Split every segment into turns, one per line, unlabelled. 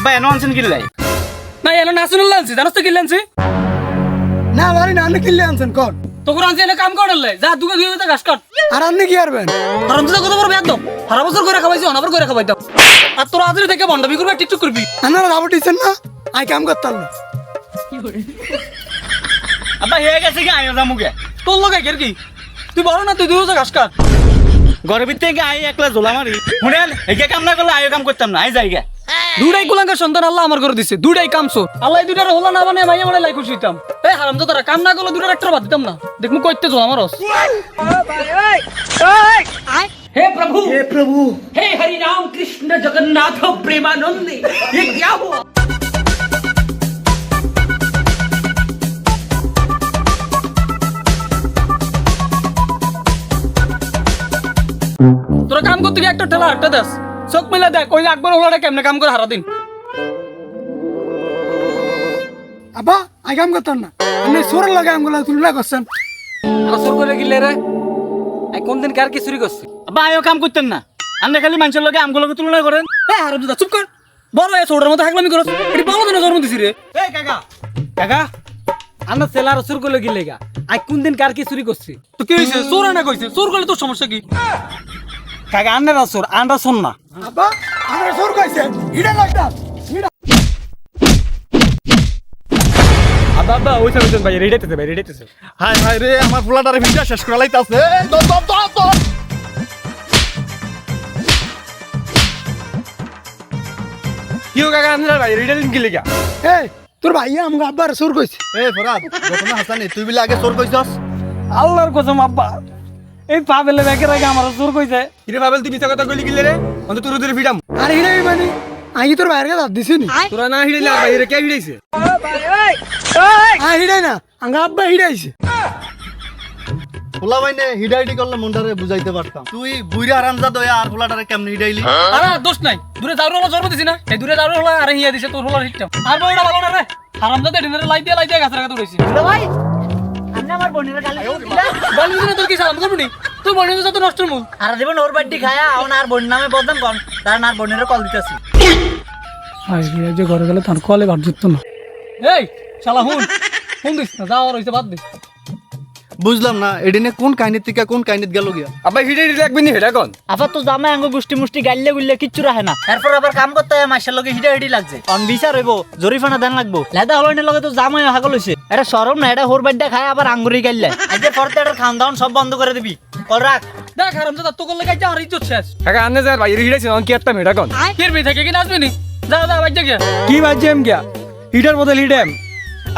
আব্বা এনো আনছেন কিল্লাই
না এনো নাসুন লানছি জানোস তো কি লানছি
না মারি না, আপনি কিনলে আনছেন কর।
তোকে আনছি এনে কাম করলে যা দুগে দুগে ঘাস কাট
আর আপনি কি করবেন?
হারাম তো কত বড় একদম সারা বছর করে খাওয়াইছি অনাবার করে খাওয়াইতাম আর তোরা আজরে থেকে বন্ডাবি করবে টিকটক করবি
আপনারা রাবট দিচ্ছেন না, আই কাম করতাম না।
আব্বা হয়ে গেছে কি আয়ো জামুকে
তোর লগে কের কি তুই বড় না তুই দুগে ঘাস কাট
ঘরের ভিতরে থেকে আই একলা ঝোলা মারি শুনেন একে কাম না করলে আয়ো কাম করতাম না আই যাইগা
দুটাই কুলাঙ্গার সন্তান আল্লাহ আমার করে দিছে দুটাই কামছো আল্লাহ দুটার হলো না মানে মাইয়া মানে লাই খুশি হইতাম এই হারাম তো তারা কাম না করলে দুটার একটা বাদ দিতাম না দেখমু কইতে জল আমার রস
हे प्रभु
হে প্রভু,
हे हरि राम कृष्ण जगन्नाथ प्रेमानंद ये क्या हुआ
তোরা কাম করতে গিয়ে একটা ঠেলা একটা দাস চোখ মিলা দেখ ওই আকবর হলাটা কেমনে কাম করে হারা দিন
আব্বা আই কাম করতাম না, আপনি সোরের লগে আমগুলা তুলনা করছেন।
আসর করে গিলে রে আই কোন দিন কার কি চুরি করছি
আব্বা আয়ো কাম করতেন না আপনি খালি মানুষের লগে আমগুলোকে তুলনা করেন
এই হারাম দাদা চুপ কর বড় এ ছোটর মতো হাগলামি করছ এটি বড় দিনে জন্ম দিছি রে
এই কাকা
কাকা আমরা সেলার চুর করলে গিলে গা আই কোন দিন কার কি চুরি করছি তো কি হইছে চোর না কইছে চোর করলে তোর সমস্যা কি
কাকা আন্নার আসর আন্ডা শোন না
আব্বা আপনারা সোর কইছেন, হিডা লাগতা হিডা।
আব্বা আব্বা ওই সাইড ভাই রেডিতেছে ভাই রেডিতেছে
হাই হাই রে আমার ফুলাটারে ভিডিও শেষ করা লাইতাছে দপ দপ দপ দপ
কিও কাকা আন্দার ভাই রেডিতেন গিলে গা
এই তোর ভাইয়া আমগো আব্বার সোর কইছে।
এ ফরাদ ঘটনা হাসানি তুই বিলে আগে চোর কইছস
আল্লাহর কসম আব্বা এই পাবেলে ব্যাগের আগে আমার চোর কইছে কিরে পাবেল তুই মিছা কথা কইলি গিলে রে অন্ত তোর দূরে ফিডাম
আর হিডাই মানে আই তোর ভাইয়ের কাছে হাত দিছিনি।
তোরা না হিড়াইলে ভাই রে কে হিড়াইছে
আই হিডাই না, আঙ্গা আব্বা হিডাইছে।
ফুলা বাইনে হিডাইডি করলে মন্ডারে বুঝাইতে পারতাম তুই বুইরা আরামজা দয়া আর ফুলাটারে কেমনে হিডাইলি
আরে দোষ নাই দূরে যাওয়ার হলো জন্ম দিছি না এই দূরে যাওয়ার হলো আরে হিয়া দিছে তোর হলো হিটটা আর বড়টা ভালো না রে হারামজাদা ডিনারে লাই দিয়ে গাছের কাছে উড়াইছি
ভাই আপনি আমার বোনের গালি
বল দিনা তোর কি সালাম করবি তুই বড় যত নষ্ট মু
আর দেবেন ওর বাড়ি খায়া এখন আর বোন নামে বদনাম কর তার আর বোনের কল দিতেছি
আই রে যে ঘরে গেলে তার কলে ভাত জুততো না এই শালা হুন দিস না যাওয়ার হইছে বাদ দে
বুঝলাম না এডিনে কোন কাহিনীর থেকে কোন কাহিনীত গেল গিয়া
আবার হিড়ে লাগবি নি হেডা কোন
আবার তো জামাই আঙ্গ গুষ্টি মুষ্টি গাইলে গুললে কিচ্ছু রাখে না এরপর আবার কাম করতে হয় মাসের লগে হিডা হিডি লাগছে অন বিচার হইব জরিফানা দেন লাগবো লেদা হলনের লগে তো জামাই হাগল হইছে এটা শরম না এটা হোর বাড়িটা খায় আবার আঙ্গুরি গাইলে আজকে পরতে এটা খাওন দাওন সব বন্ধ করে দিবি কল রাখ
দেখ হারামজাদা তো করলে গাইতে আর ইজ্জত শেষ কাকা আন্নে যার ভাই হিড়াইছে অন কি একটা হেডা কোন কিরবি থেকে কি নাচবি নি যা যা বাইক যা কি বাজেম গিয়া হিডার বদল হিডেম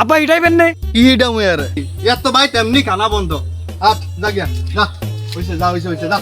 আপা হিডাইবেন নে
কি হিডাম ইয়ার এত ভাই তেমনি খানা বন্ধ আট যা গিয়া যা হইছে যা হইছে যা